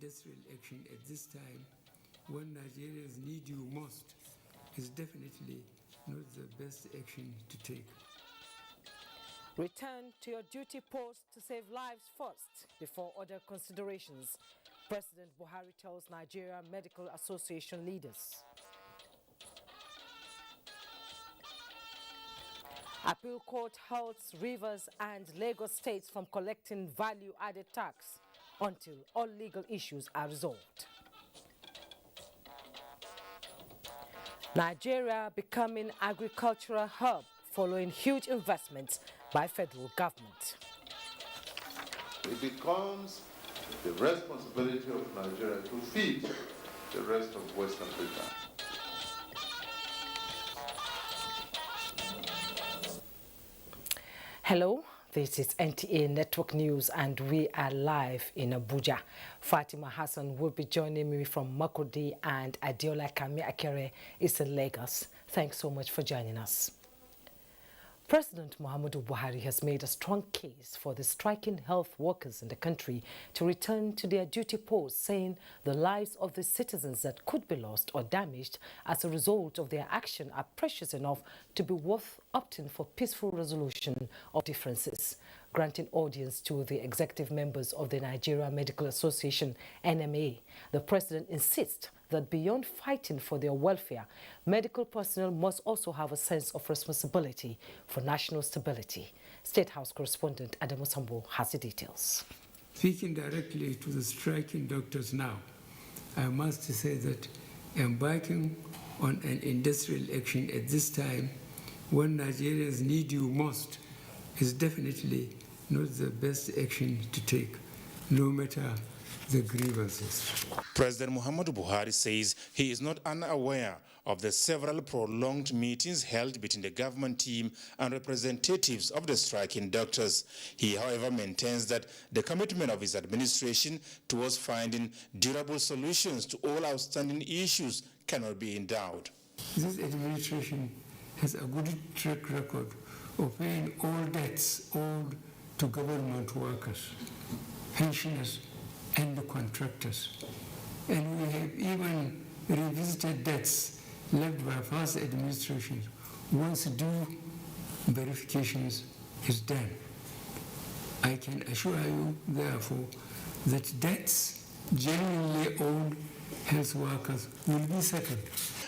industrial action at this time, when Nigerians need you most, is definitely not the best action to take. Return to your duty post to save lives first before other considerations, President Buhari tells Nigerian Medical Association leaders. Appeal Court halts Rivers and Lagos states from collecting value-added tax until all legal issues are resolved. Nigeria becoming agricultural hub following huge investments by federal government. It becomes the responsibility of Nigeria to feed the rest of West Africa. Hello, this is NTA Network News and we are live in Abuja. Fatima Hassan will be joining me from Makurdi and Adiola Kami Akere is in Lagos. Thanks so much for joining us. President Muhammadu Buhari has made a strong case for the striking health workers in the country to return to their duty posts, saying the lives of the citizens that could be lost or damaged as a result of their action are precious enough to be worth opting for peaceful resolution of differences. Granting audience to the executive members of the Nigerian Medical Association, NMA, the president insists that beyond fighting for their welfare, medical personnel must also have a sense of responsibility for national stability. State House correspondent Adamu Sambo has the details. Speaking directly to the striking doctors now, I must say that embarking on an industrial action at this time, when Nigerians need you most, is definitely not the best action to take, no matter the grievances. President Muhammadu Buhari says he is not unaware of the several prolonged meetings held between the government team and representatives of the striking doctors. He, however, maintains that the commitment of his administration towards finding durable solutions to all outstanding issues cannot be in doubt. This administration has a good track record of paying all debts owed to government workers, pensioners, and the contractors. And we have even revisited debts left by past administrations once due verifications is done. I can assure you, therefore, that debts genuinely owed health workers will be settled.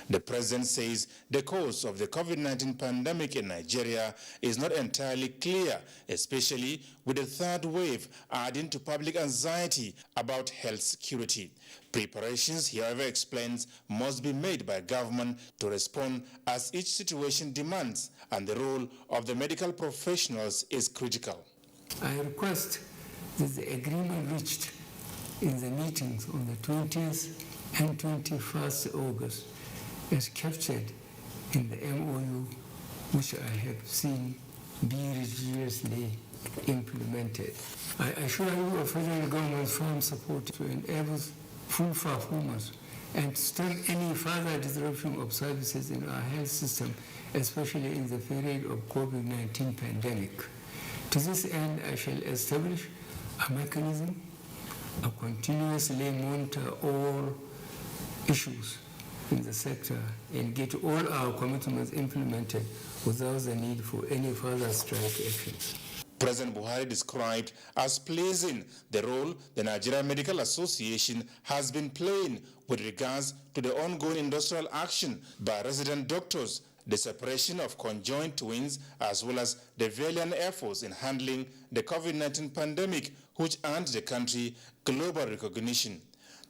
The president says the cause of the COVID-19 pandemic in Nigeria is not entirely clear, especially with the third wave adding to public anxiety about health security. Preparations, he however explains, must be made by government to respond as each situation demands, and the role of the medical professionals is critical. I request that the agreement reached in the meetings on the 20th and 21st August as captured in the MOU, which I have seen be rigorously implemented. I assure you of federal government's firm support to enable full performance and to stop any further disruption of services in our health system, especially in the period of COVID-19 pandemic. To this end, I shall establish a mechanism to continuously monitor all issues in the sector and get all our commitments implemented without the need for any further strike actions. President Buhari described as pleasing the role the Nigerian Medical Association has been playing with regards to the ongoing industrial action by resident doctors, the separation of conjoined twins, as well as the valiant efforts in handling the COVID-19 pandemic, which earned the country global recognition.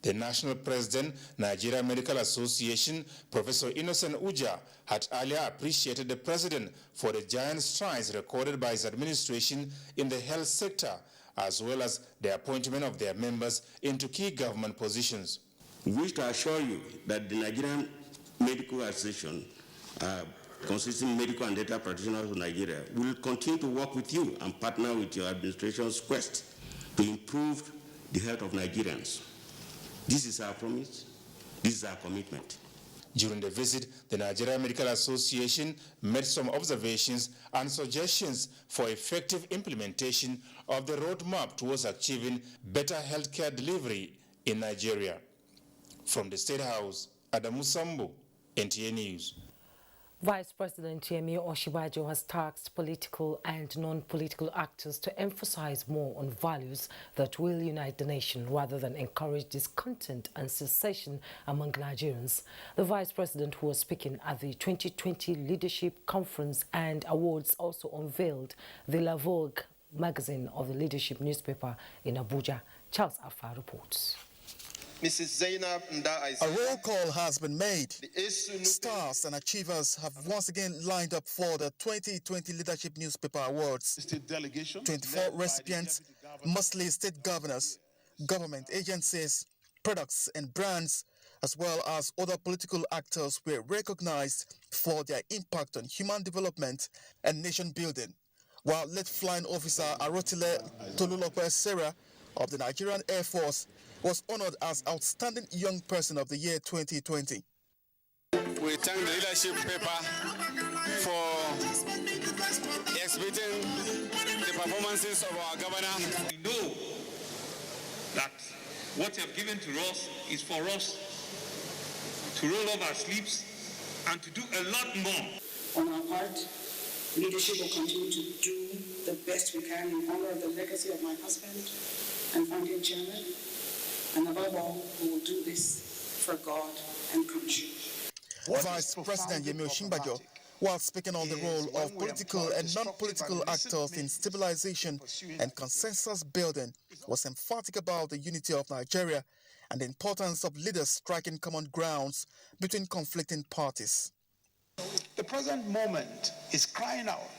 The national president, Nigerian Medical Association, Professor Innocent Uja, had earlier appreciated the president for the giant strides recorded by his administration in the health sector, as well as the appointment of their members into key government positions. We wish to assure you that the Nigerian Medical Association, consisting of medical and data practitioners of Nigeria, will continue to work with you and partner with your administration's quest to improve the health of Nigerians. This is our promise. This is our commitment. During the visit, the Nigerian Medical Association made some observations and suggestions for effective implementation of the roadmap towards achieving better healthcare delivery in Nigeria. From the State House, Adamu Sambo, NTA News. Vice President Yemi Osinbajo has tasked political and non-political actors to emphasize more on values that will unite the nation rather than encourage discontent and secession among Nigerians. The Vice President, who was speaking at the 2020 Leadership Conference and Awards, also unveiled the La Vogue magazine of the leadership newspaper in Abuja. Charles Alfa reports. Mrs. Zainab Nda. A roll call has been made. Stars and achievers have once again lined up for the 2020 Leadership Newspaper Awards. 24 recipients, mostly state governors, government agencies, products and brands, as well as other political actors, were recognized for their impact on human development and nation building. While late flying officer Arotile Tolulope Sarah of the Nigerian Air Force was honored as Outstanding Young Person of the Year 2020. We thank the leadership paper for exhibiting the performances of our governor. We know that what you have given to us is for us to roll up our sleeves and to do a lot more. On our part, leadership will continue to do the best we can in honor of the legacy of my husband and founding chairman. And above all, we will do this for God and country. Vice President Yemi Osinbajo, while speaking on the role of political and non-political actors in stabilization and consensus building, was emphatic about the unity of Nigeria and the importance of leaders striking common grounds between conflicting parties. The present moment is crying out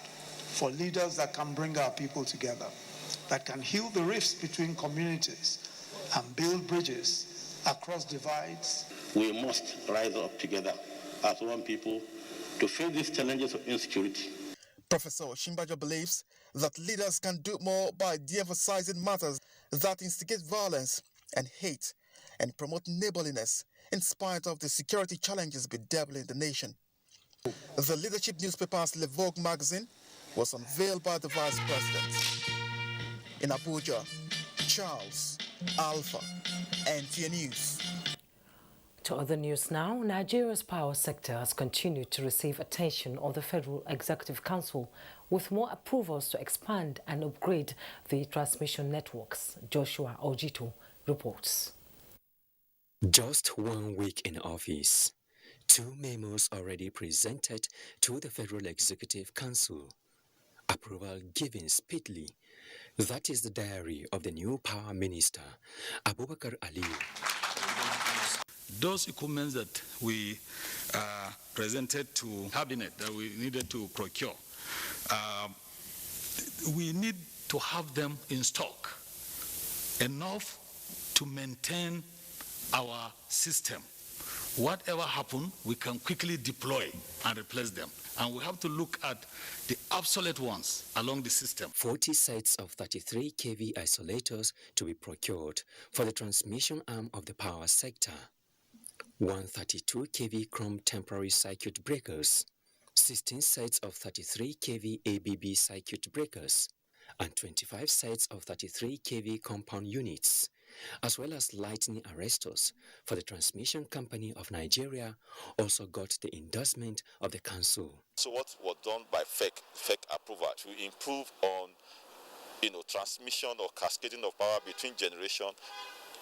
for leaders that can bring our people together, that can heal the rifts between communities and build bridges across divides. We must rise up together as one people to face these challenges of insecurity. Professor Osinbajo believes that leaders can do more by de-emphasizing matters that instigate violence and hate and promote neighborliness in spite of the security challenges bedeviling the nation. The leadership newspaper's Le Vogue magazine was unveiled by the Vice President. In Abuja, Charles Alpha, NTA News. To other news now, Nigeria's power sector has continued to receive attention of the Federal Executive Council, with more approvals to expand and upgrade the transmission networks. Joshua Ojito reports. Just 1 week in office, 2 memos already presented to the Federal Executive Council. Approval given speedily. That is the diary of the new Power Minister, Abubakar Ali. Those equipments that we presented to Cabinet that we needed to procure, we need to have them in stock, enough to maintain our system. Whatever happens, we can quickly deploy and replace them. And we have to look at the obsolete ones along the system. 40 sets of 33 kV isolators to be procured for the transmission arm of the power sector. 132 kV chrome temporary circuit breakers, 16 sets of 33 kV ABB circuit breakers, and 25 sets of 33 kV compound units, as well as lightning arrestors for the transmission company of Nigeria, also got the endorsement of the council. So what was done by fake approval to improve on, transmission or cascading of power between generation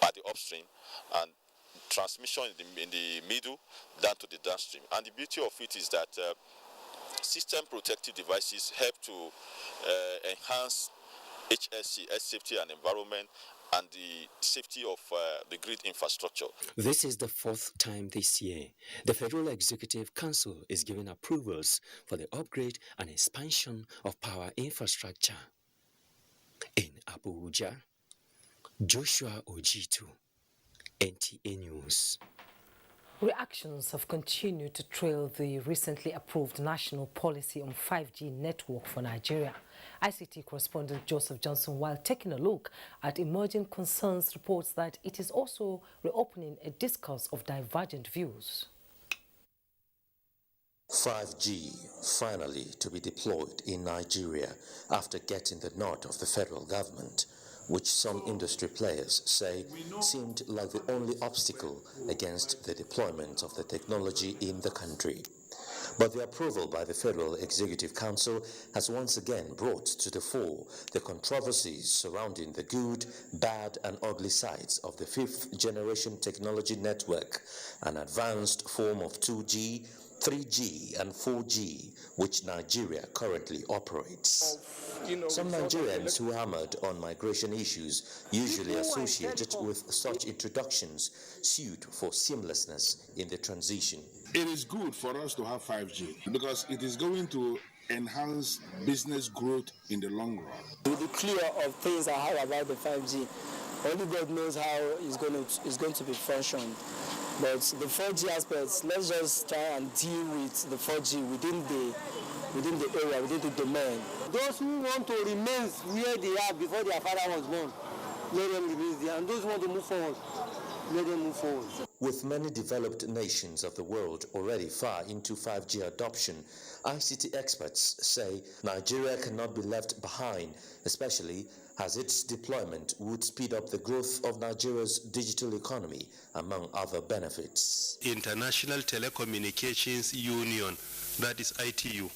at the upstream and transmission in the middle down to the downstream. And the beauty of it is that system protective devices help to enhance HSE, safety and environment, and the safety of the grid infrastructure. This is the 4th time this year the Federal Executive Council is giving approvals for the upgrade and expansion of power infrastructure. In Abuja, Joshua Ojito, NTA News. Reactions have continued to trail the recently approved national policy on 5G network for Nigeria. ICT correspondent Joseph Johnson, while taking a look at emerging concerns, reports that it is also reopening a discourse of divergent views. 5G finally to be deployed in Nigeria after getting the nod of the federal government. which some industry players say seemed like the only obstacle against the deployment of the technology in the country. But the approval by the Federal Executive Council has once again brought to the fore the controversies surrounding the good, bad, and ugly sides of the fifth-generation technology network, an advanced form of 2G, 3G, and 4G, which Nigeria currently operates. Some Nigerians who hammered on migration issues, usually associated with such introductions, sued for seamlessness in the transition. It is good for us to have 5G because it is going to enhance business growth in the long run. To be clear of things I heard about the 5G, only God knows how it's going to be functioned. But the 4G aspects, let's just try and deal with the 4G within the area, within the domain. Those who want to remain where they are before their father was born, let them remain there. And those who want to move forward, let them move forward. With many developed nations of the world already far into 5G adoption, ICT experts say Nigeria cannot be left behind, especially as its deployment would speed up the growth of Nigeria's digital economy, among other benefits. International Telecommunications Union, that is ITU,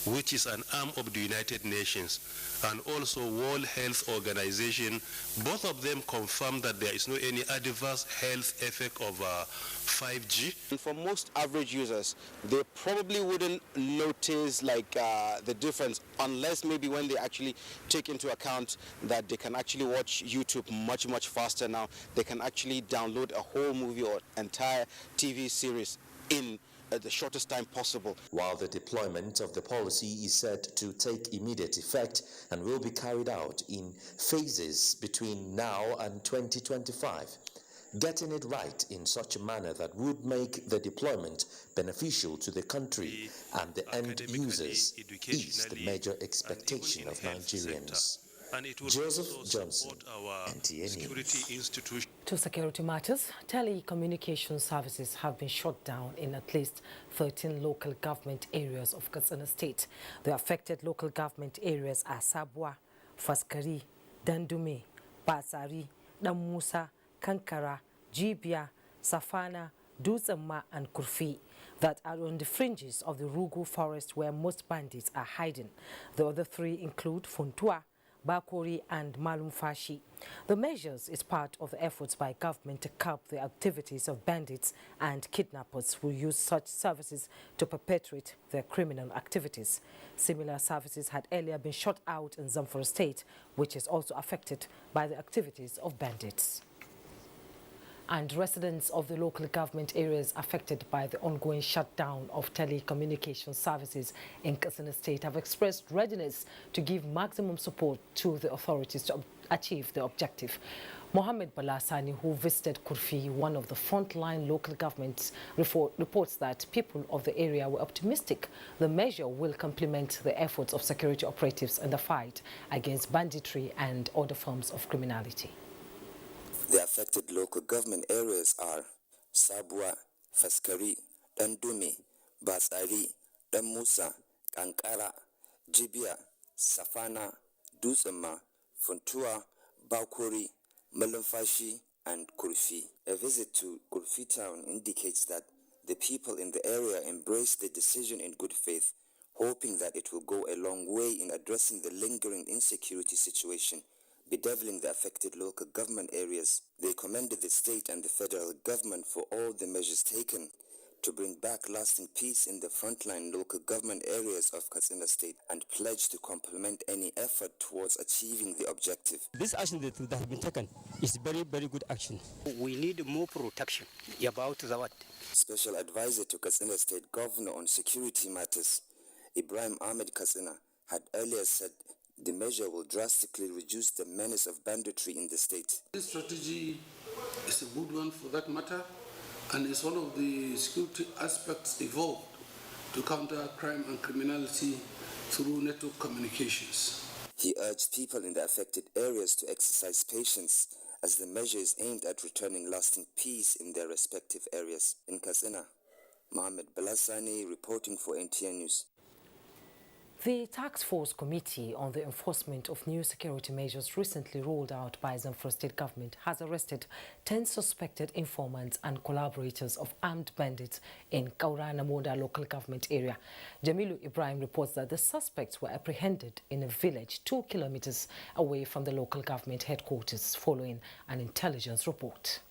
which is an arm of the United Nations, and also World Health Organization, both of them confirm that there is no any adverse health effect of 5G. And for most average users, they probably wouldn't notice the difference unless maybe when they actually take into account that they can actually watch YouTube much faster now. They can actually download a whole movie or entire TV series in at the shortest time possible. While the deployment of the policy is said to take immediate effect and will be carried out in phases between now and 2025, getting it right in such a manner that would make the deployment beneficial to the country and the end users is the major expectation of Nigerians. And it will Joseph Johnson, our NTA security institution. To security matters, telecommunication services have been shut down in at least 13 local government areas of KATSINA State. The affected local government areas are Sabwa, Faskari, Dandume, Basari, Damusa, Kankara, Jibia, Safana, Dutsenma, and Kurfi that are on the fringes of the Rugu forest where most bandits are hiding. The other three include Funtua, Bakori, and Malumfashi. The measures is part of the efforts by government to curb the activities of bandits and kidnappers who use such services to perpetrate their criminal activities. Similar services had earlier been shut out in Zamfara State, which is also affected by the activities of bandits. And residents of the local government areas affected by the ongoing shutdown of telecommunication services in KATSINA State have expressed readiness to give maximum support to the authorities to achieve the objective. Mohammed Balasani, who visited Kurfi, one of the frontline local governments, reports that people of the area were optimistic the measure will complement the efforts of security operatives in the fight against banditry and other forms of criminality. The affected local government areas are Sabwa, Faskari, Dandume, Basari, Damusa, Kankara, Jibia, Safana, Dutsenma, Funtua, Bakori, Malumfashi, and Kurfi. A visit to Kurfi town indicates that the people in the area embrace the decision in good faith, hoping that it will go a long way in addressing the lingering insecurity situation bedeviling the affected local government areas. They commended the state and the federal government for all the measures taken to bring back lasting peace in the frontline local government areas of KATSINA State and pledged to complement any effort towards achieving the objective. This action that has been taken is very good action. We need more protection about the what? Special advisor to KATSINA State Governor on Security Matters, Ibrahim Ahmed KATSINA, had earlier said the measure will drastically reduce the menace of banditry in the state. This strategy is a good one for that matter, and is one of the security aspects evolved to counter crime and criminality through network communications. He urged people in the affected areas to exercise patience as the measure is aimed at returning lasting peace in their respective areas. In KATSINA, Mohammed Balasani reporting for NTA News. The Task Force Committee on the Enforcement of New Security Measures recently rolled out by Zamfara State Government has arrested 10 suspected informants and collaborators of armed bandits in Kaurana Moda local government area. Jamilu Ibrahim reports that the suspects were apprehended in a village 2 kilometers away from the local government headquarters following an intelligence report.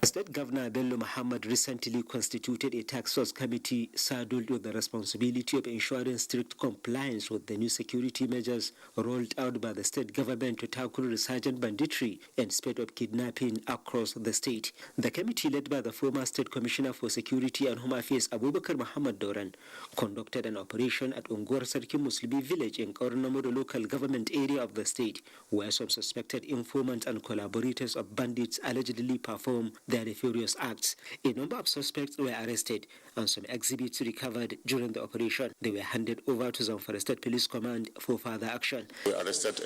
State Governor Bello Muhammad recently constituted a task force committee saddled with the responsibility of ensuring strict compliance with the new security measures rolled out by the state government to tackle resurgent banditry and spate of kidnapping across the state. The committee, led by the former State Commissioner for Security and Home Affairs Abubakar Muhammad Doran, conducted an operation at Ungwar Sarki Muslibi village in Kauranamodo local government area of the state, where some suspected informants and collaborators of bandits allegedly performed their nefarious acts. A number of suspects were arrested and some exhibits recovered during the operation. They were handed over to Zamfara State Police Command for further action. We arrested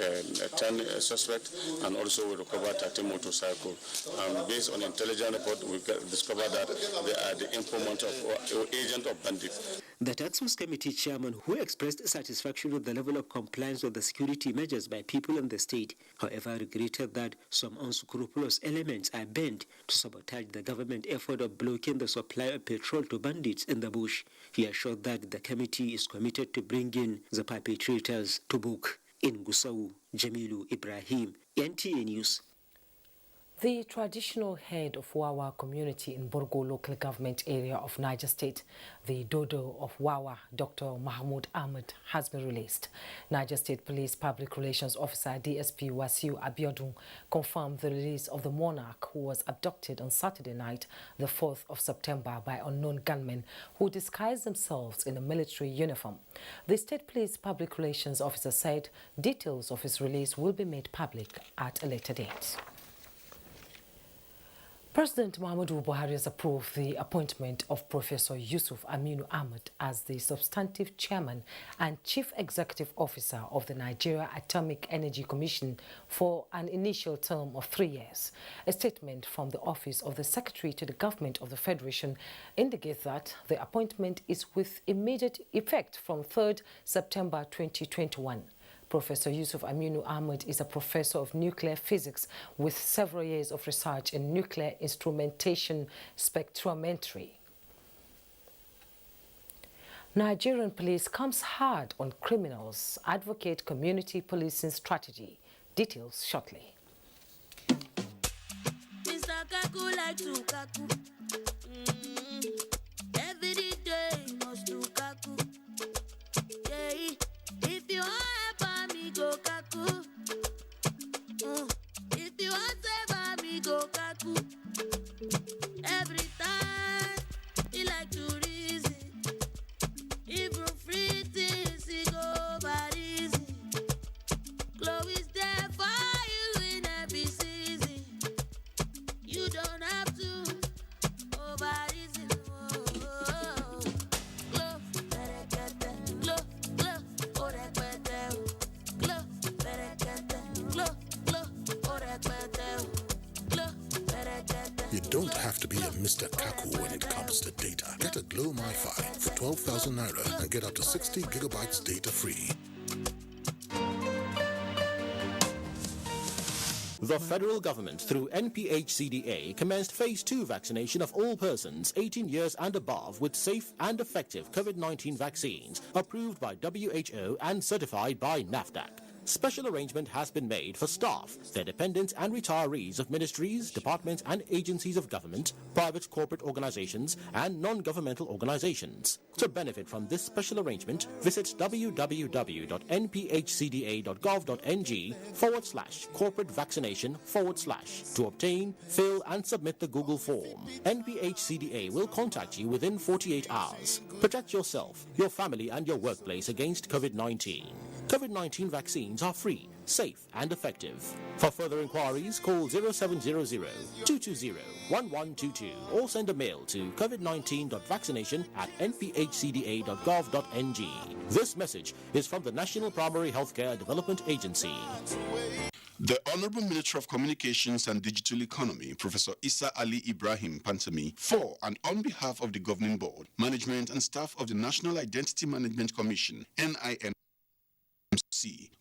10 suspects and also we recovered 30 motorcycles. Based on intelligence report, we discovered that they are the informant of agent of bandits. The Task Force Committee chairman, who expressed satisfaction with the level of compliance with the security measures by people in the state, however, regretted that some unscrupulous elements are bent to sabotage the government effort of blocking the supply of petrol to bandits in the bush. He assured that the committee is committed to bringing the perpetrators to book. In Gusau, Jamilu Ibrahim, NTA News. The traditional head of Wawa community in Borgo local government area of Niger State, the Dodo of Wawa, Dr. Mahmoud Ahmed, has been released. Niger State Police Public Relations Officer DSP Wasiu Abiodun confirmed the release of the monarch who was abducted on Saturday night, the 4th of September, by unknown gunmen who disguised themselves in a military uniform. The State Police Public Relations Officer said details of his release will be made public at a later date. President Muhammadu Buhari has approved the appointment of Professor Yusuf Ahmed as the substantive chairman and chief executive officer of the Nigeria Atomic Energy Commission for an initial term of 3 years. A statement from the office of the Secretary to the Government of the Federation indicates that the appointment is with immediate effect from 3rd September 2021. Professor Yusuf Ahmed is a professor of nuclear physics with several years of research in nuclear instrumentation spectrometry. Nigerian police comes hard on criminals, advocate community policing strategy. Details shortly. Mr. Kaku like to Kaku. Every day must do Kaku. Yeah. If you go Kaku. If you want to save me, go Kaku. Every time he like to reason. Even free things he go bad easy. Chloe is there for you in every season. You don't have to over easy. You don't have to be a Mr. Kaku when it comes to data. Get a Glow MiFi for 12,000 Naira and get up to 60 gigabytes data free. The federal government, through NPHCDA, commenced Phase 2 vaccination of all persons 18 years and above with safe and effective COVID-19 vaccines approved by WHO and certified by NAFDAC. Special arrangement has been made for staff, their dependents and retirees of ministries, departments and agencies of government, private corporate organizations and non-governmental organizations. To benefit from this special arrangement, visit www.nphcda.gov.ng/corporate vaccination/ to obtain, fill and submit the Google form. NPHCDA will contact you within 48 hours. Protect yourself, your family and your workplace against COVID-19. COVID-19 vaccines are free, safe and effective. For further inquiries, call 0700-220-1122 or send a mail to covid19.vaccination@nphcda.gov.ng. This message is from the National Primary Healthcare Development Agency. The Honorable Minister of Communications and Digital Economy, Professor Isa Ali Ibrahim Pantami, for and on behalf of the Governing Board, management and staff of the National Identity Management Commission, NIM,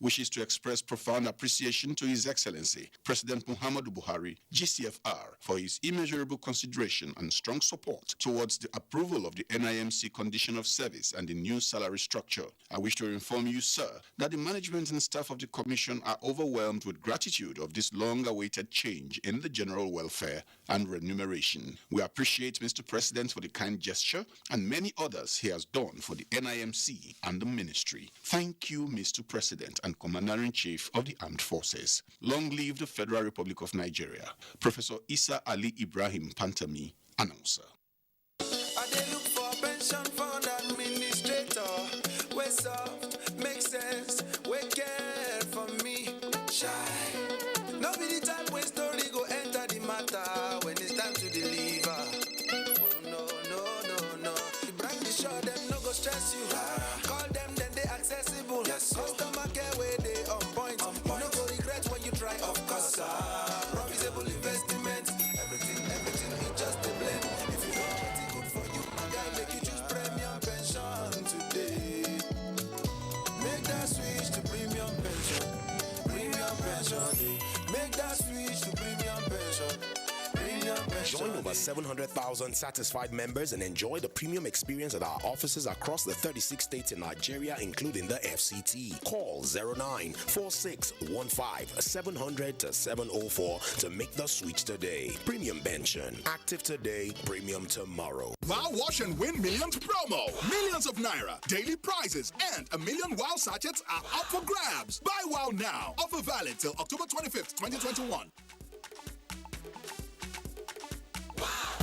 wishes to express profound appreciation to His Excellency, President Muhammadu Buhari, GCFR, for his immeasurable consideration and strong support towards the approval of the NIMC condition of service and the new salary structure. I wish to inform you, sir, that the management and staff of the Commission are overwhelmed with gratitude of this long-awaited change in the general welfare and remuneration. We appreciate Mr. President for the kind gesture and many others he has done for the NIMC and the Ministry. Thank you, Mr. President and Commander-in-Chief of the Armed Forces. Long live the Federal Republic of Nigeria. Professor Isa Ali Ibrahim Pantami, Announcer. I did look for pension fund administrator. We're soft, make sense, we care for me. Shy. No be the time when story go enter the matter when it's time to deliver. Oh no. The brand is sure them no go stress you. Call them then they accessible. Yes, customer care where they on point. You no go regret when you try, of course. Profitable investment. Everything is just a blend. If you know what's good for you, my guy, make you choose premium pension today. Make that switch to premium pension. Premium pension. Make that switch to premium pension. Join over 700,000 satisfied members and enjoy the premium experience at our offices across the 36 states in Nigeria, including the FCT. Call 094615-700-704 to make the switch today. Premium pension. Active today, premium tomorrow. Wow Wash and Win Millions promo. Millions of Naira, daily prizes, and a million Wow sachets are up for grabs. Buy Wow now. Offer valid till October 25th, 2021.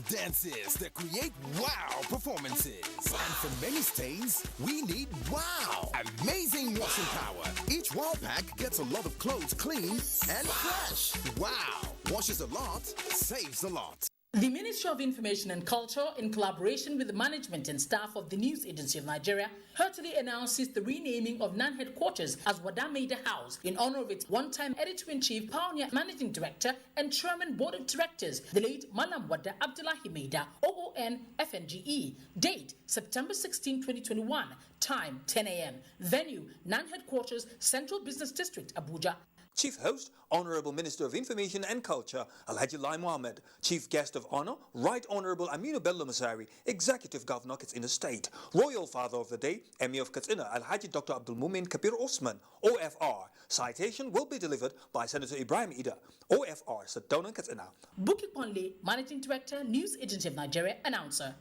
Dances that create wow performances. And for many stains, we need wow. Amazing washing power. Each wow pack gets a lot of clothes clean and fresh. Wow. Washes a lot, saves a lot. The Ministry of Information and Culture, in collaboration with the management and staff of the News Agency of Nigeria, heartily announces the renaming of NAN headquarters as Wadameda House in honor of its one-time Editor-in-Chief, Pioneer Managing Director and Chairman Board of Directors, the late Malam Wada Abdullahi Maida, OON FNGE. Date, September 16, 2021. Time, 10 a.m. Venue, NAN headquarters, Central Business District, Abuja. Chief Host, Honorable Minister of Information and Culture, Alhaji Lai Mohammed. Chief Guest of Honor, Right Honorable Aminu Bello Masari, Executive Governor, Katsina State. Royal Father of the Day, Emir of Katsina, Alhaji Dr. Abdul Mumin Kabir Osman, OFR. Citation will be delivered by Senator Ibrahim Ida, OFR, Sadona Katsina. Bukit Ponle, Managing Director, News Agency of Nigeria, Announcer.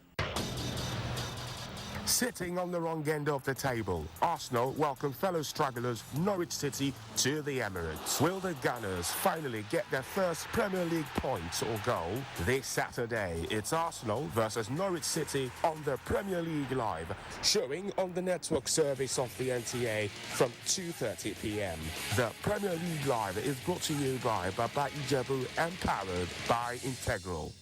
Sitting on the wrong end of the table, Arsenal welcome fellow stragglers Norwich City to the Emirates. Will the Gunners finally get their first Premier League points or goal? This Saturday, it's Arsenal versus Norwich City on the Premier League Live, showing on the network service of the NTA from 2:30 p.m. The Premier League Live is brought to you by Baba Ijebu and powered by Integral.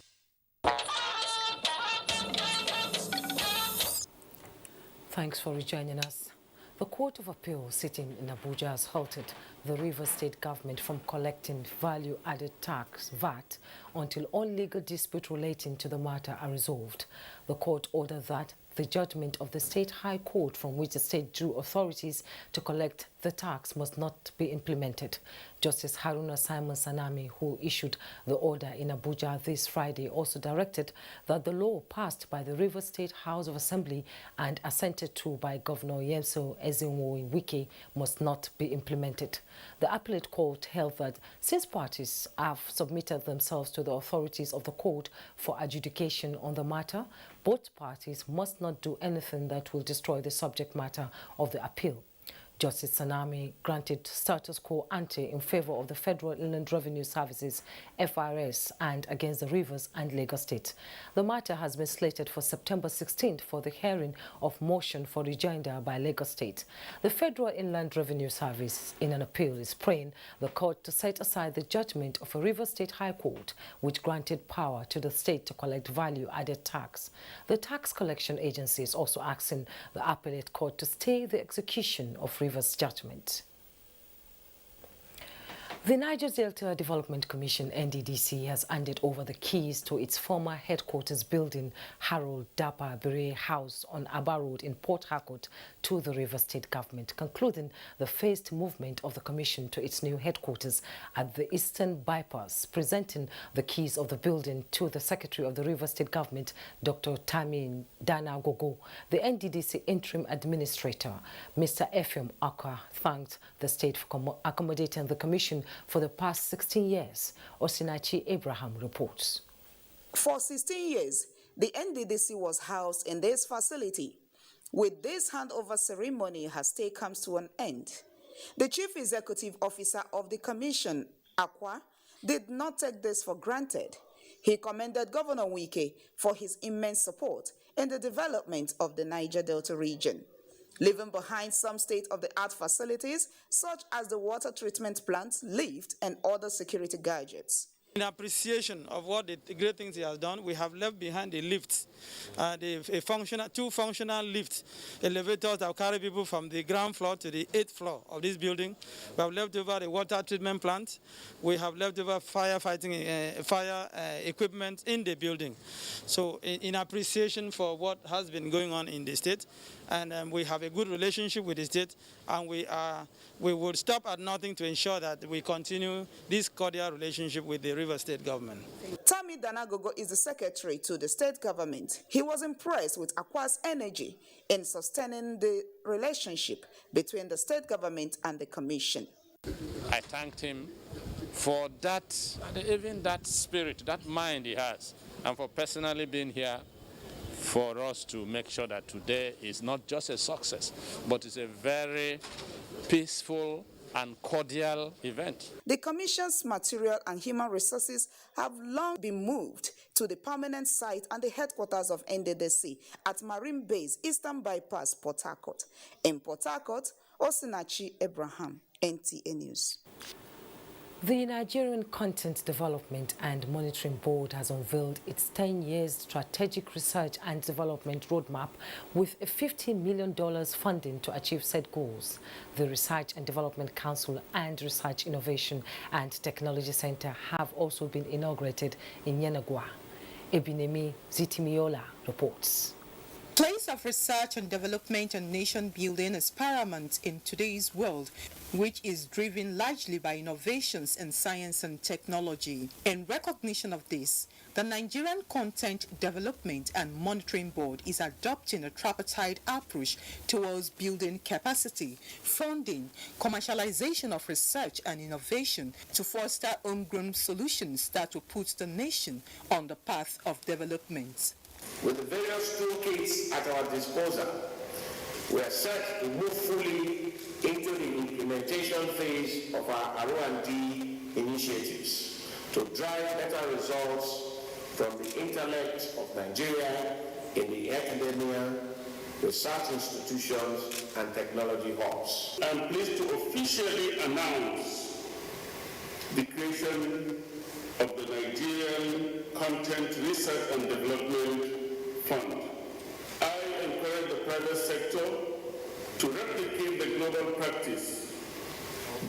Thanks for rejoining us. The Court of Appeal sitting in Abuja has halted the Rivers State government from collecting value-added tax, VAT, until all legal disputes relating to the matter are resolved. The court ordered that the judgment of the State High Court from which the state drew authorities to collect the tax must not be implemented. Justice Haruna Simon Sanami, who issued the order in Abuja this Friday, also directed that the law passed by the Rivers State House of Assembly and assented to by Governor Yemso Ezenwo-Wike must not be implemented. The appellate court held that since parties have submitted themselves to the authorities of the court for adjudication on the matter, both parties must not do anything that will destroy the subject matter of the appeal. Justice Sanami granted status quo ante in favor of the Federal Inland Revenue Services, FRS, and against the Rivers and Lagos State. The matter has been slated for September 16th for the hearing of motion for rejoinder by Lagos State. The Federal Inland Revenue Service, in an appeal, is praying the court to set aside the judgment of a Rivers State High Court, which granted power to the state to collect value-added tax. The tax collection agency is also asking the appellate court to stay the execution of Rivers' judgment. The Niger Delta Development Commission, NDDC, has handed over the keys to its former headquarters building, Harold Dapa Bere House on Aba Road in Port Harcourt, to the River State government, concluding the phased movement of the commission to its new headquarters at the Eastern Bypass. Presenting the keys of the building to the Secretary of the River State government, Dr. Tamin Dana Gogo, the NDDC interim administrator, Mr. Efim Akwa, thanked the state for accommodating the commission for the past 16 years. Osinachi Abraham reports. For 16 years, the NDDC was housed in this facility. With this handover ceremony, her stay comes to an end. The Chief Executive Officer of the Commission, Akwa, did not take this for granted. He commended Governor Wike for his immense support in the development of the Niger Delta region, leaving behind some state-of-the-art facilities such as the water treatment plant, lift, and other security gadgets. In appreciation of what the great things he has done, we have left behind the lifts, two functional lifts, elevators that will carry people from the ground floor to the 8th floor of this building. We have left over the water treatment plant. We have left over firefighting fire equipment in the building. So in appreciation for what has been going on in the state, and we have a good relationship with the state, and we will stop at nothing to ensure that we continue this cordial relationship with the River State government. Tami Danagogo is the secretary to the state government. He was impressed with Akwa's energy in sustaining the relationship between the state government and the commission. I thanked him for that, even that spirit, that mind he has, and for personally being here for us to make sure that today is not just a success, but it's a very peaceful and cordial event. The Commission's material and human resources have long been moved to the permanent site and the headquarters of NDDC at Marine Base, Eastern Bypass, Port Harcourt. In Port Harcourt, Osinachi Abraham, NTA News. The Nigerian Content Development and Monitoring Board has unveiled its 10-year strategic research and development roadmap with a $50 million funding to achieve said goals. The Research and Development Council and Research Innovation and Technology Center have also been inaugurated in Yenagua. Ebinemi Zitimiola reports. Place of research and development and nation building is paramount in today's world, which is driven largely by innovations in science and technology. In recognition of this, the Nigerian Content Development and Monitoring Board is adopting a tripartite approach towards building capacity, funding, commercialization of research and innovation to foster homegrown solutions that will put the nation on the path of development. With the various toolkits at our disposal, we are set to move fully into the implementation phase of our R&D initiatives to drive better results from the intellect of Nigeria in the academia, research institutions, and technology hubs. I'm pleased to officially announce the creation of the Nigerian Content Research and Development Fund. I encourage the private sector to replicate the global practice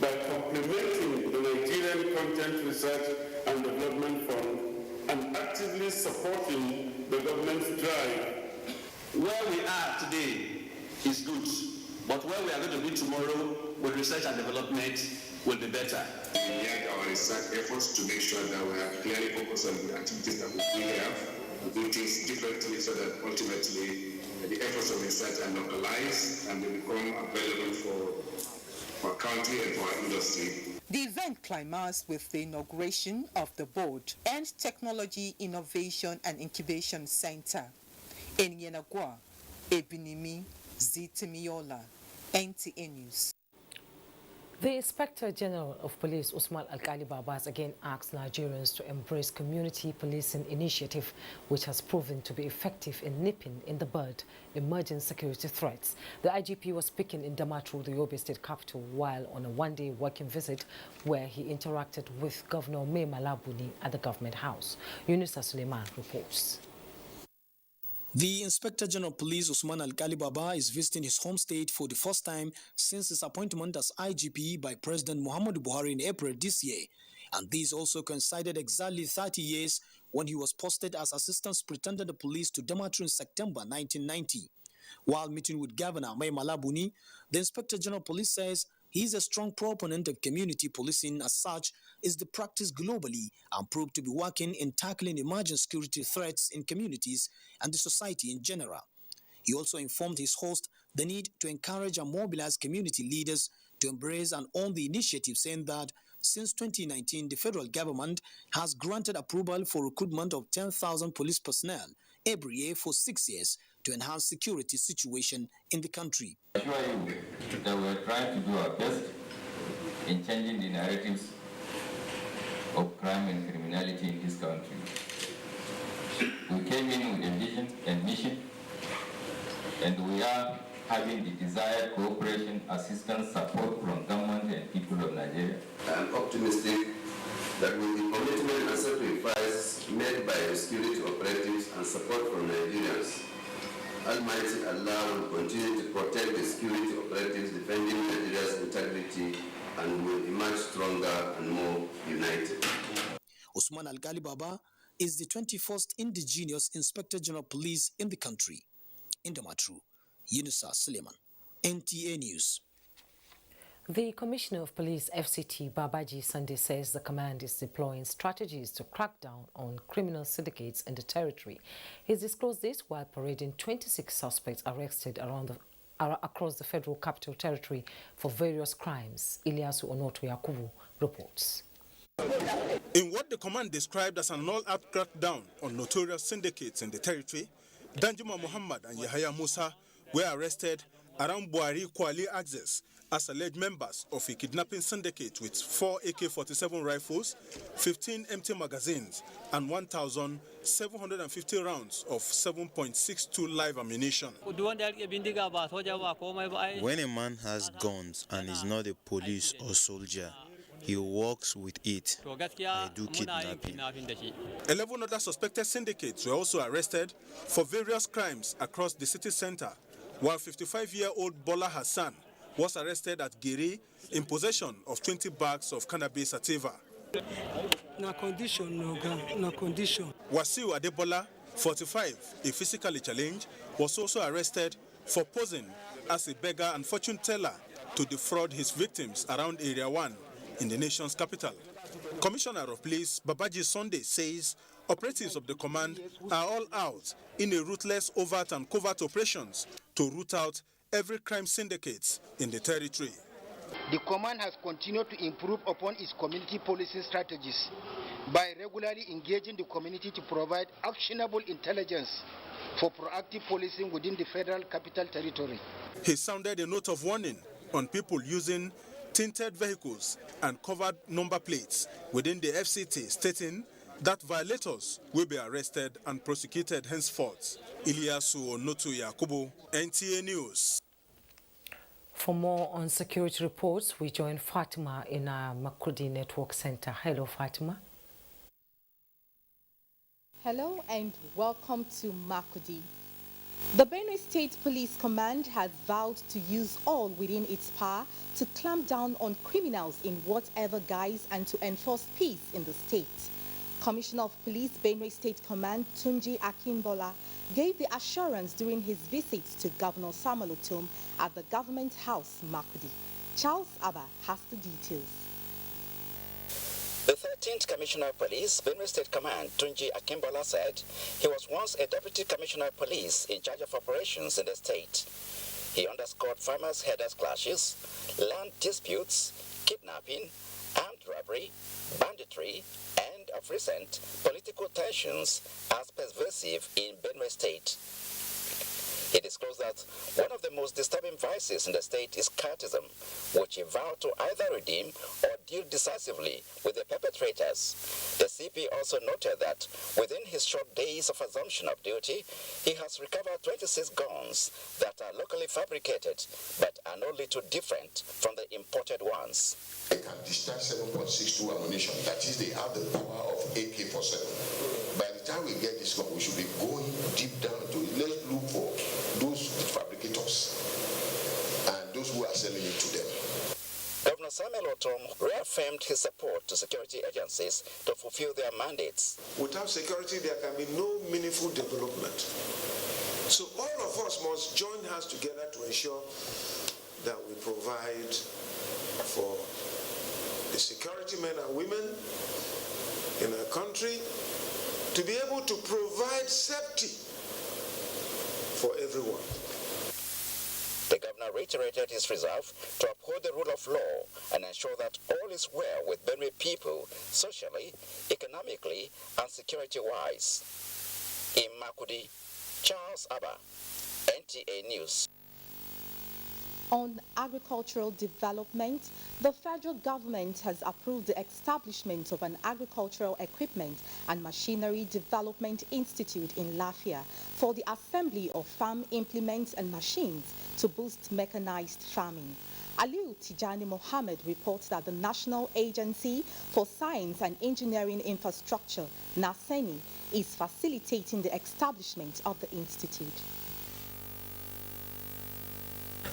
by complementing the Nigerian Content Research and Development Fund and actively supporting the government's drive. Where we are today is good, but where we are going to be tomorrow with research and development will be better. We had our research efforts to make sure that we are clearly focused on the activities that we really have, we do things differently so that ultimately the efforts of research are localized and they become available for our country and for our industry. The event climaxed with the inauguration of the Board and Technology Innovation and Incubation Center. In Yenagua, Ebinimi Zitimiola, NTA News. The Inspector General of Police, Usman Alkali Babas, again asked Nigerians to embrace community policing initiative, which has proven to be effective in nipping in the bud emerging security threats. The IGP was speaking in Damaturu, the Yobe State capital, while on a one-day working visit where he interacted with Governor May Malabuni at the Government House. Yunusa Suleiman reports. The Inspector General of Police, Usman Alkali Baba, is visiting his home state for the first time since his appointment as IGP by President Muhammadu Buhari in April this year. And this also coincided exactly 30 years when he was posted as Assistant Superintendent of Police to Damaturu in September 1990. While meeting with Governor Mai Malabuni, the Inspector General of Police says he is a strong proponent of community policing. As such, is the practice globally and proved to be working in tackling emerging security threats in communities and the society in general. He also informed his host the need to encourage and mobilize community leaders to embrace and own the initiative, saying that since 2019, the federal government has granted approval for recruitment of 10,000 police personnel every year for 6 years to enhance security situation in the country. I assure you that we are trying to do our best in changing the narratives of crime and criminality in this country. We came in with a vision and mission, and we are having the desired cooperation, assistance, support from government and people of Nigeria. I am optimistic that with the commitment and sacrifice made by the security operatives and support from Nigerians, Almighty Allah will continue to protect the security operatives defending Nigeria's integrity and will emerge stronger and more united. Usman Alkali Baba is the 21st indigenous Inspector General of Police in the country. In Damaturu, Yunusa Suleiman, NTA News. The Commissioner of Police, FCT, Babaji Sunday, says the command is deploying strategies to crack down on criminal syndicates in the territory. He's disclosed this while parading 26 suspects arrested across the Federal Capital Territory for various crimes. Ilyasu Onoto Yakubu reports. In what the command described as an all-out crackdown on notorious syndicates in the territory, Danjuma Muhammad and Yahya Musa were arrested around BUHARI Kwali Access as alleged members of a kidnapping syndicate with 4 AK-47 rifles, 15 empty magazines, and 1,750 rounds of 7.62 live ammunition. When a man has guns and is not a police or soldier, he works with it. I do kidnapping. 11 other suspected syndicates were also arrested for various crimes across the city center, while 55-year-old Bola Hassan was arrested at Giri in possession of 20 bags of cannabis sativa. No condition. Wasiu Adebola, 45, a physically challenged, was also arrested for posing as a beggar and fortune teller to defraud his victims around Area 1 in the nation's capital. Commissioner of Police Babaji Sunday says operatives of the command are all out in a ruthless overt and covert operations to root out every crime syndicates in the territory. The command has continued to improve upon its community policing strategies by regularly engaging the community to provide actionable intelligence for proactive policing within the Federal Capital Territory. He sounded a note of warning on people using tinted vehicles and covered number plates within the FCT, stating that violators will be arrested and prosecuted henceforth. Ilyasu Onoto Yakubu, NTA News. For more on security reports, we join Fatima in our Makudi Network Center. Hello, Fatima. Hello and welcome to Makudi. The Benue State Police Command has vowed to use all within its power to clamp down on criminals in whatever guise and to enforce peace in the state. Commissioner of Police, Benue State Command, Tunji Akinbola, gave the assurance during his visit to Governor Samuel Otom at the Government House, Makudi. Charles Abba has the details. The 13th Commissioner of Police, Benue State Command, Tunji Akinbola, said he was once a Deputy Commissioner of Police in charge of operations in the state. He underscored farmers-herders clashes, land disputes, kidnapping, armed robbery, banditry, and of recent, political tensions as pervasive in Benue State. He disclosed that one of the most disturbing vices in the state is cultism, which he vowed to either redeem or deal decisively with the perpetrators. The CP also noted that within his short days of assumption of duty, he has recovered 26 guns that are locally fabricated but are not little different from the imported ones. They can discharge 7.62 ammunition. That is, they have the power of AK-47. By the time we get this gun, we should be going deep down to it. Samuel Otom reaffirmed his support to security agencies to fulfill their mandates. Without security, there can be no meaningful development. So all of us must join hands together to ensure that we provide for the security men and women in our country to be able to provide safety for everyone. The governor reiterated his resolve to uphold the rule of law and ensure that all is well with Benue people, socially, economically, and security-wise. In Makudi, Charles Abba, NTA News. On agricultural development, the federal government has approved the establishment of an agricultural equipment and machinery development institute in Lafia for the assembly of farm implements and machines to boost mechanized farming. Aliu Tijani Mohammed reports that the National Agency for Science and Engineering Infrastructure, NASENI, is facilitating the establishment of the institute.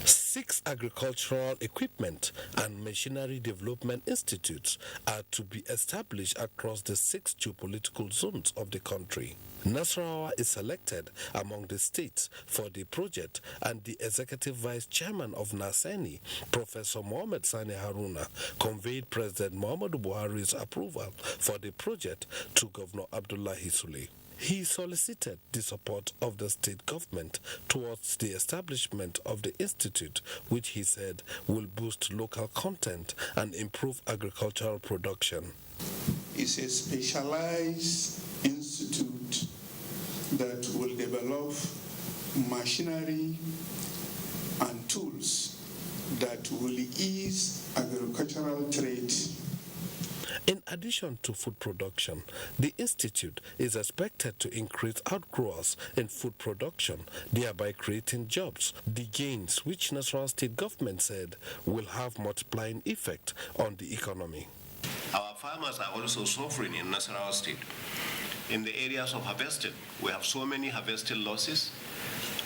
6 agricultural equipment and machinery development institutes are to be established across the 6 geopolitical zones of the country. Nasarawa is selected among the states for the project, and the executive vice chairman of NASENI, Professor Mohammed Sani Haruna, conveyed President Muhammadu Buhari's approval for the project to Governor Abdullahi Sule. He solicited the support of the state government towards the establishment of the institute, which he said will boost local content and improve agricultural production. It's a specialized institute that will develop machinery and tools that will ease agricultural trade. In addition to food production, the institute is expected to increase outgrowers in food production, thereby creating jobs. The gains, which Nasarawa state government said, will have multiplying effect on the economy. Our farmers are also suffering in Nasarawa state. In the areas of harvesting, we have so many harvesting losses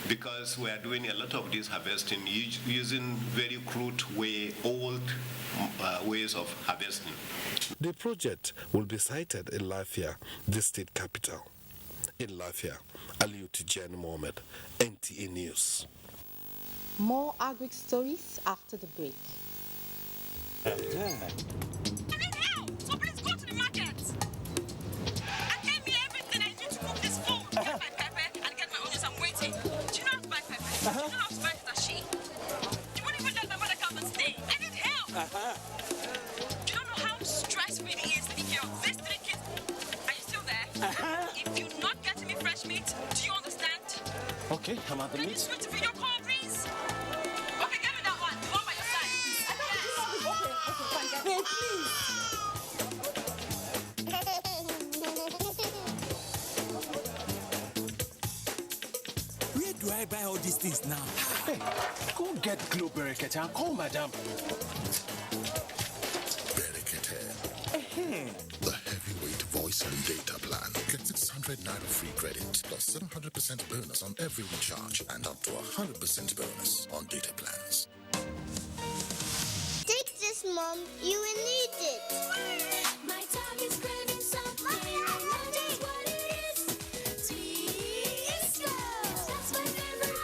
because we are doing a lot of this harvesting using very crude old ways of harvesting. The project will be sited in Lafia, the state capital. In Lafia, Aliu Tijani Mohammed, NTA News. More agri stories after the break. I need help, so please go to the market. And get me everything I need to cook this food. Get my pepper and get my onions. I'm waiting. Do you know how to buy pepper? Do you know how to buy sachet? You wouldn't even let my mother come and stay. I need help. Do you know how stressful it is taking care of these 3 kids? Are you still there? If you're not getting me fresh meat, do you understand? Okay, I'm at the Can you meat. switch to video call, please? Okay, give me that one. The one by your side. Okay, please. Where do I buy all these things now? Hey, go get Glow Berekete and call madam. The heavyweight voice and data plan. Get 600 naira free credit plus 700% bonus on every recharge and up to 100% bonus on data plans. Take this, Mom. You will need it. My dog is craving something. I wonder what it is. Twisco. That's my favorite.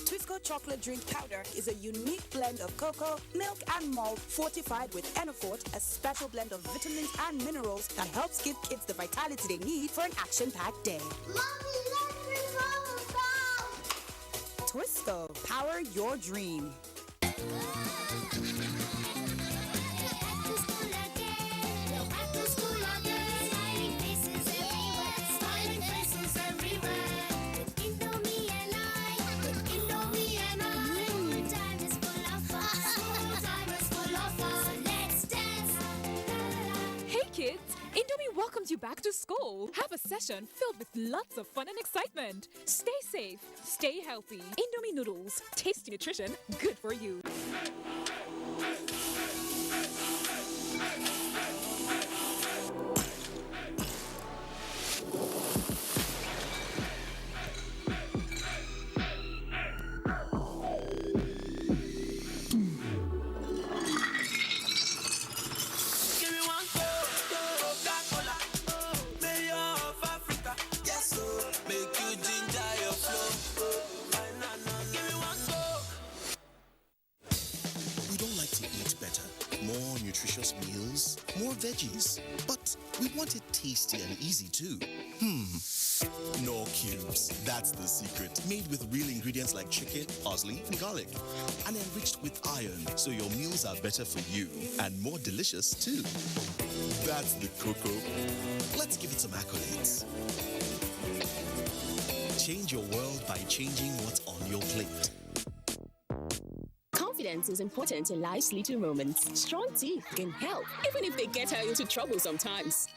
Twisco chocolate drink powder is a unique blend of cocoa, milk, and malt fortified with Enofort, a special blend of vitamins and minerals that helps give kids the vitality they need for an action-packed day. Mommy, let's go. Twisco, power your dream. Indomie welcomes you back to school. Have a session filled with lots of fun and excitement. Stay safe, stay healthy. Indomie noodles, tasty nutrition, good for you. veggies. But we want it tasty and easy too. No cubes. That's the secret. Made with real ingredients like chicken, parsley, and garlic. And enriched with iron, so your meals are better for you and more delicious too. That's the cocoa. Let's give it some accolades. Change your world by changing what's on your plate. Confidence is important in life's little moments. Strong teeth can help, even if they get her into trouble sometimes.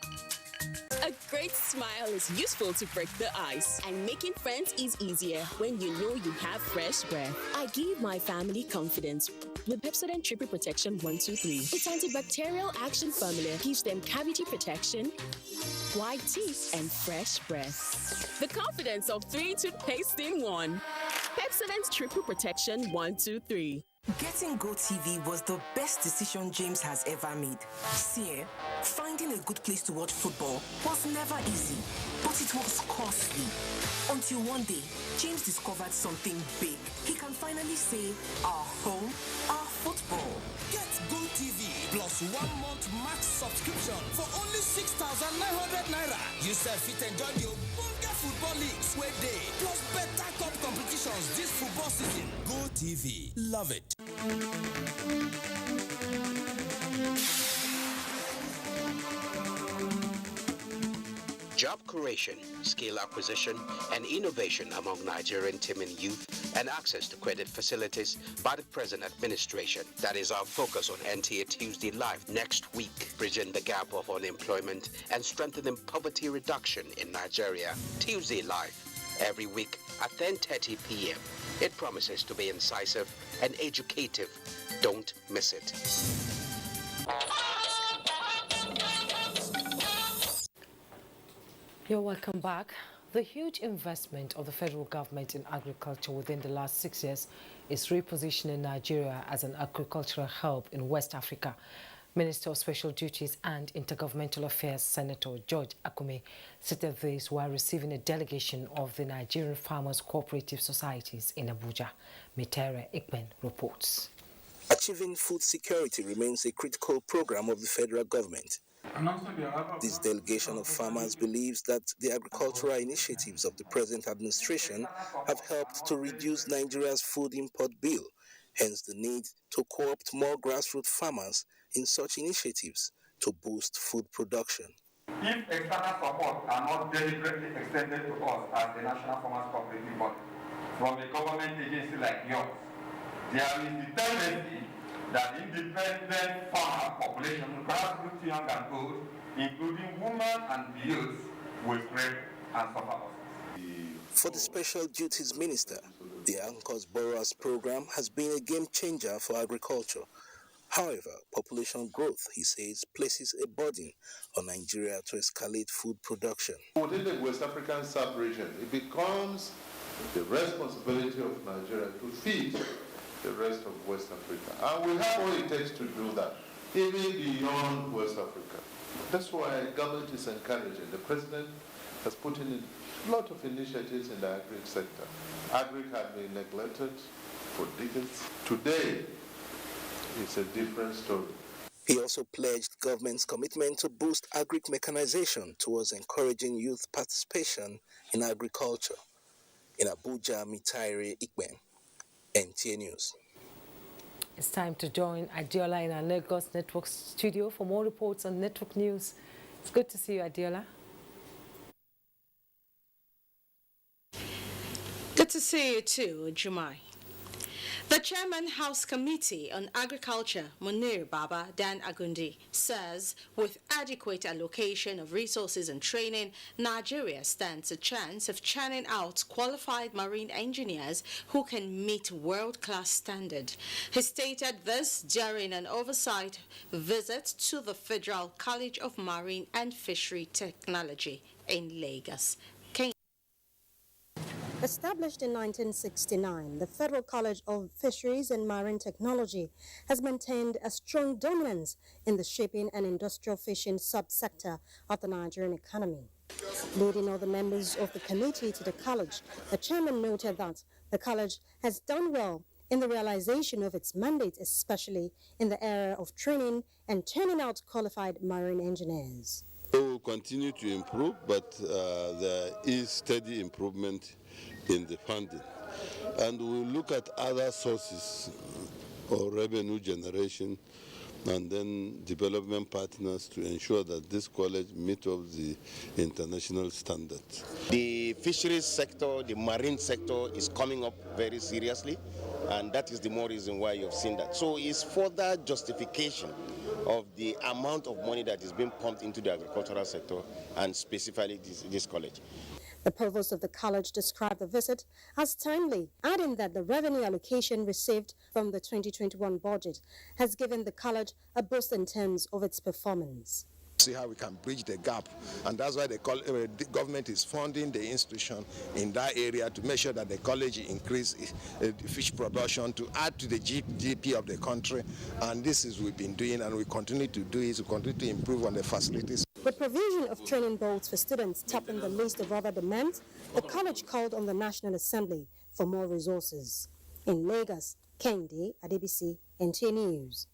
A great smile is useful to break the ice, and making friends is easier when you know you have fresh breath. I give my family confidence with Pepsodent Triple Protection 123. Its antibacterial action formula gives them cavity protection, white teeth, and fresh breath. The confidence of 3 toothpaste in 1. Pepsodent Triple Protection 123. Getting GoTV was the best decision James has ever made. See, finding a good place to watch football was never easy, but it was costly. Until one day, James discovered something big. He can finally say, our home, our football. Get GoTV plus 1 month max subscription for only 6,900 naira. YUSUF fit enjoy the Bunga football leagues where they plus better cup competitions this football season. GoTV, love it. Job creation, skill acquisition, and innovation among Nigerian teeming youth, and access to credit facilities by the present administration. That is our focus on NTA Tuesday Live next week, bridging the gap of unemployment and strengthening poverty reduction in Nigeria. Tuesday Live, every week at 10:30 p.m. It promises to be incisive and educative. Don't miss it. You're welcome back. The huge investment of the federal government in agriculture within the last 6 years is repositioning Nigeria as an agricultural hub in West Africa. Minister of Special Duties and Intergovernmental Affairs, Senator George Akume, stated this while receiving a delegation of the Nigerian Farmers Cooperative Societies in Abuja. Mitere Ikben reports. Achieving food security remains a critical program of the federal government. This delegation of farmers believes that the agricultural initiatives of the present administration have helped to reduce Nigeria's food import bill, hence the need to co-opt more grassroots farmers in such initiatives to boost food production. If external support are not deliberately extended to us as the National Farmers Cooperative Body from a government agency like yours, there is the tendency that independent farmer population, grassroots, young and old, including women and youth, will spread and suffer losses. For the Special Duties Minister, the Anchors Borrowers program has been a game changer for agriculture. However, population growth, he says, places a burden on Nigeria to escalate food production. Within the West African sub-region, it becomes the responsibility of Nigeria to feed the rest of West Africa. And we have what it takes to do that, even beyond West Africa. That's why government is encouraging. The president has put in a lot of initiatives in the agri sector. Agri has been neglected for decades. Today, it's a different story. He also pledged government's commitment to boost agri-mechanization towards encouraging youth participation in agriculture. In Abuja, Mitere Ikben, NTA News. It's time to join Adiola in our Lagos Network studio for more reports on network news. It's good to see you, Adiola. Good to see you too, Jumai. The Chairman House Committee on Agriculture, Munir Baba Dan Agundi, says with adequate allocation of resources and training, Nigeria stands a chance of churning out qualified marine engineers who can meet world-class standard. He stated this during an oversight visit to the Federal College of Marine and Fishery Technology in Lagos. Established in 1969, the Federal College of Fisheries and Marine Technology has maintained a strong dominance in the shipping and industrial fishing subsector of the Nigerian economy. Leading all the members of the committee to the college, the chairman noted that the college has done well in the realization of its mandate, especially in the area of training and turning out qualified marine engineers. We will continue to improve, but there is steady improvement in the funding. And we'll look at other sources or revenue generation and then development partners to ensure that this college meets up the international standards. The fisheries sector, the marine sector is coming up very seriously, and that is the more reason why you've seen that. So it's further justification of the amount of money that is being pumped into the agricultural sector and specifically this college. The provost of the college described the visit as timely, adding that the revenue allocation received from the 2021 budget has given the college a boost in terms of its performance. See how we can bridge the gap, and that's why the government is funding the institution in that area to make sure that the college increase fish production to add to the GDP of the country. And this is what we've been doing, and we continue to do it. We continue to improve on the facilities. With provision of training boats for students topping the list of other demands, the college called on the National Assembly for more resources. In Lagos, Kendi Adebisi, NTA News.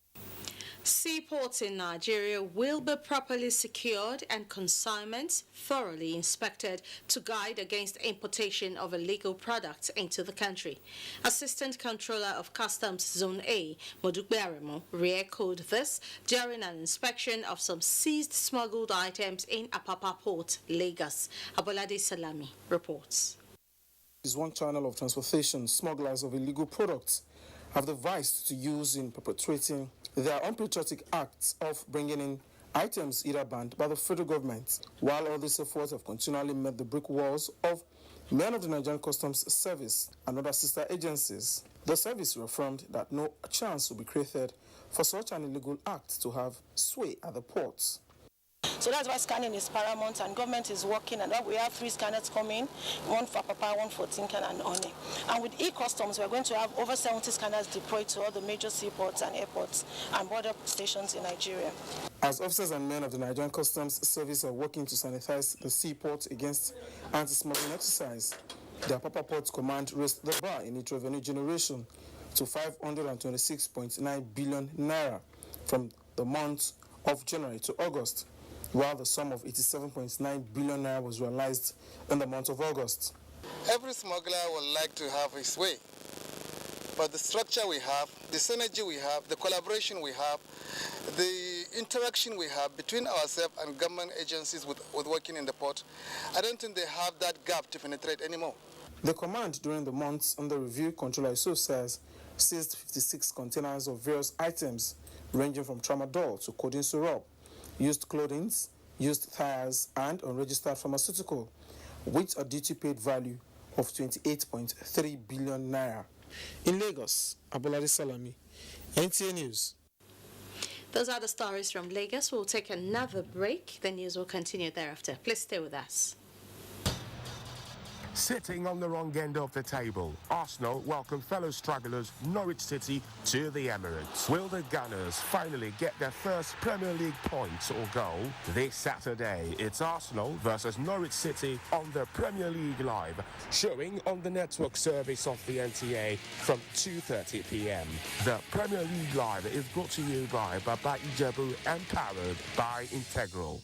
Seaports in Nigeria will be properly secured and consignments thoroughly inspected to guide against importation of illegal products into the country. Assistant Controller of Customs Zone A, Modukbe Aremo, re-echoed this during an inspection of some seized smuggled items in Apapa Port, Lagos. Abolade Salami reports. Is one channel of transportation smugglers of illegal products have devised to use in perpetrating their unpatriotic acts of bringing in items either banned by the federal government. While all these efforts have continually met the brick walls of men of the Nigerian Customs Service and other sister agencies, the service reaffirmed that no chance will be created for such an illegal act to have sway at the ports. So that's why scanning is paramount, and government is working, and we have 3 scanners coming, one for Papa, one for Tinkan and Oni. And with e-customs, we're going to have over 70 scanners deployed to all the major seaports and airports and border stations in Nigeria. As officers and men of the Nigerian Customs Service are working to sanitize the seaports against anti-smuggling exercise, the Apapa Port Command raised the bar in its revenue generation to 526.9 billion naira from the months of January to August, while the sum of 87.9 billion naira was realized in the month of August. Every smuggler would like to have his way, but the structure we have, the synergy we have, the collaboration we have, the interaction we have between ourselves and government agencies with working in the port, I don't think they have that gap to penetrate anymore. The command during the months under review, Controller YUSUF says, seized 56 containers of various items ranging from tramadol to codeine syrup, used clothing, used tires, and unregistered pharmaceutical, with a duty-paid value of 28.3 billion naira. In Lagos, Abolade Salami, NTA News. Those are the stories from Lagos. We'll take another break. The news will continue thereafter. Please stay with us. Sitting on the wrong end of the table, Arsenal welcome fellow stragglers Norwich City to the Emirates. Will the Gunners finally get their first Premier League point or goal? This Saturday, it's Arsenal versus Norwich City on the Premier League Live, showing on the network service of the NTA from 2:30 p.m. The Premier League Live is brought to you by Baba Ijebu and powered by Integral.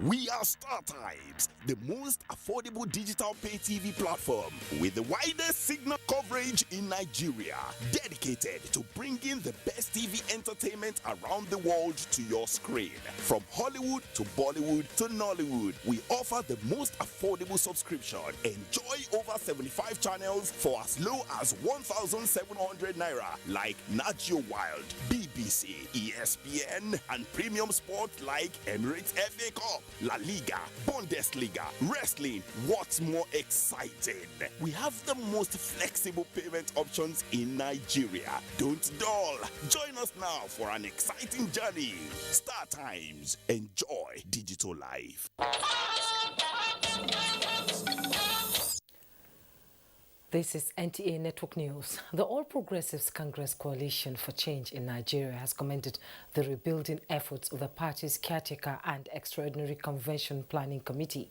We are StarTimes, the most affordable digital pay TV platform with the widest signal coverage in Nigeria, dedicated to bringing the best TV entertainment around the world to your screen. From Hollywood to Bollywood to Nollywood, we offer the most affordable subscription. Enjoy over 75 channels for as low as 1,700 naira, like Nat Geo Wild, BBC, ESPN, and premium sports like Emirates FA Cup, La Liga, Bundesliga, wrestling. What's more exciting? We have the most flexible payment options in Nigeria. Don't dull. Join us now for an exciting journey. StarTimes. Enjoy digital life. This is NTA Network News. The All Progressives Congress Coalition for Change in Nigeria has commended the rebuilding efforts of the party's caretaker and extraordinary convention planning committee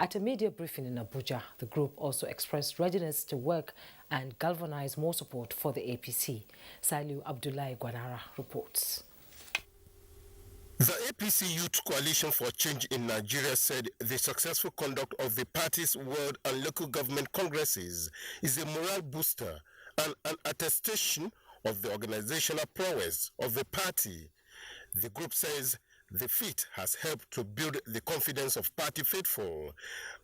At a media briefing in Abuja, the group also expressed readiness to work and galvanize more support for the APC. Saliu Abdullahi Guanara reports. The APC Youth Coalition for Change in Nigeria said the successful conduct of the party's world and local government congresses is a morale booster and an attestation of the organizational prowess of the party. The group says the feat has helped to build the confidence of party faithful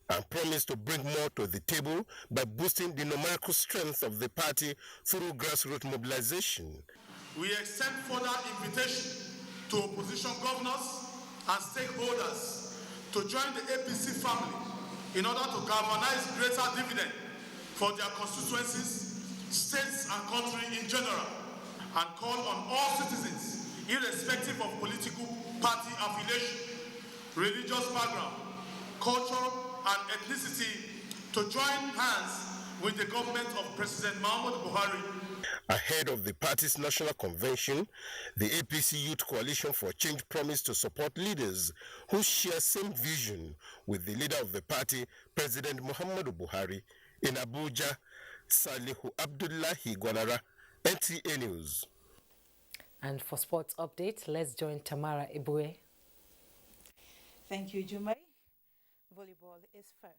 and promised to bring more to the table by boosting the numerical strength of the party through grassroots mobilization. We extend further invitation to opposition governors and stakeholders to join the APC family in order to galvanize greater dividend for their constituencies, states and country in general, and call on all citizens, irrespective of political party affiliation, religious background, culture and ethnicity, to join hands with the government of President Muhammadu Buhari. Ahead of the party's national convention, the APC Youth Coalition for Change promised to support leaders who share same vision with the leader of the party, President Muhammadu Buhari. In Abuja, Salihu Abdullahi Guanara, NTA News. And for sports updates, let's join Tamara Ibue. Thank you, Jumai. Volleyball is first.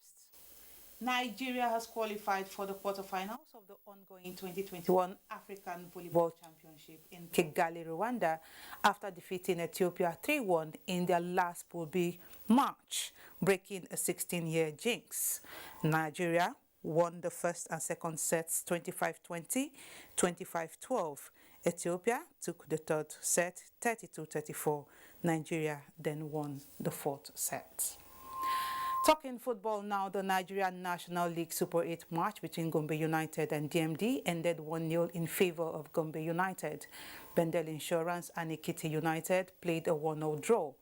Nigeria has qualified for the quarterfinals of the ongoing 2021 African Volleyball Championship in Kigali, Rwanda, after defeating Ethiopia 3-1 in their last Pool B match, breaking a 16-year jinx. Nigeria won the first and second sets 25-20, 25-12. Ethiopia took the third set 32-34. Nigeria then won the fourth set. Talking football now, the Nigerian National League Super 8 match between Gombe United and DMD ended 1-0 in favor of Gombe United. Bendel Insurance and Ekiti United played a 1-0 draw.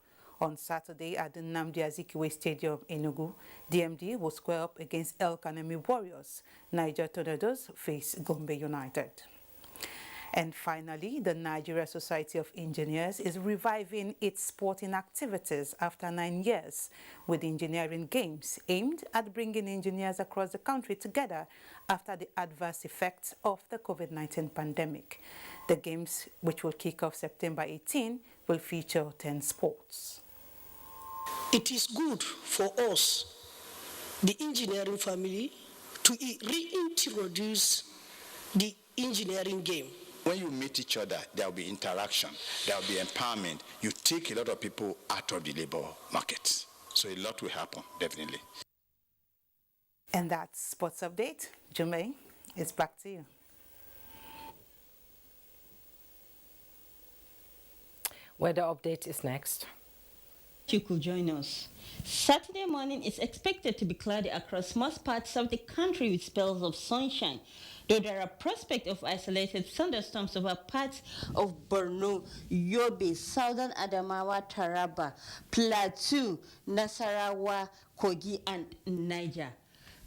On Saturday at the Nnamdi Azikiwe Stadium in Enugu, DMD will square up against El Kanemi Warriors. Niger Tornadoes face Gombe United. And finally, the Nigeria Society of Engineers is reviving its sporting activities after 9 years with engineering games aimed at bringing engineers across the country together after the adverse effects of the COVID-19 pandemic. The games, which will kick off September 18, will feature 10 sports. It is good for us, the engineering family, to reintroduce the engineering game. When you meet each other, there will be interaction, there will be empowerment. You take a lot of people out of the labor market. So a lot will happen, definitely. And that's Sports Update. Jumaine, it's back to you. Weather update is next. You could join us. Saturday morning is expected to be cloudy across most parts of the country with spells of sunshine, though there are prospects of isolated thunderstorms over parts of Borno, Yobe, Southern Adamawa, Taraba, Plateau, Nasarawa, Kogi, and Niger.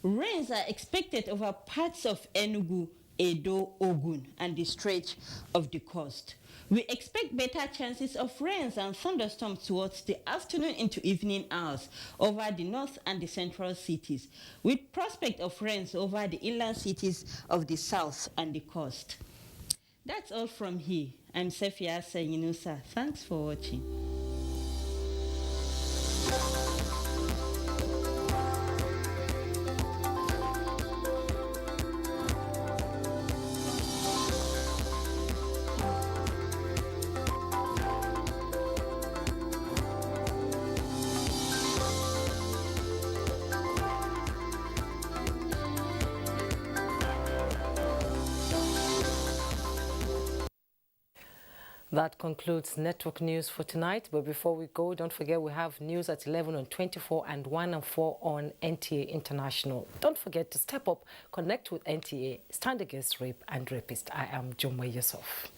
Rains are expected over parts of Enugu, Edo, Ogun, and the stretch of the coast. We expect better chances of rains and thunderstorms towards the afternoon into evening hours over the north and the central cities, with prospect of rains over the inland cities of the south and the coast. That's all from here. I'm Sefia Sayinusa. Thanks for watching. That concludes network news for tonight. But before we go, don't forget we have news at 11 on 24 and 1 and 4 on NTA International. Don't forget to step up, connect with NTA, stand against rape and rapists. I am YUSUF.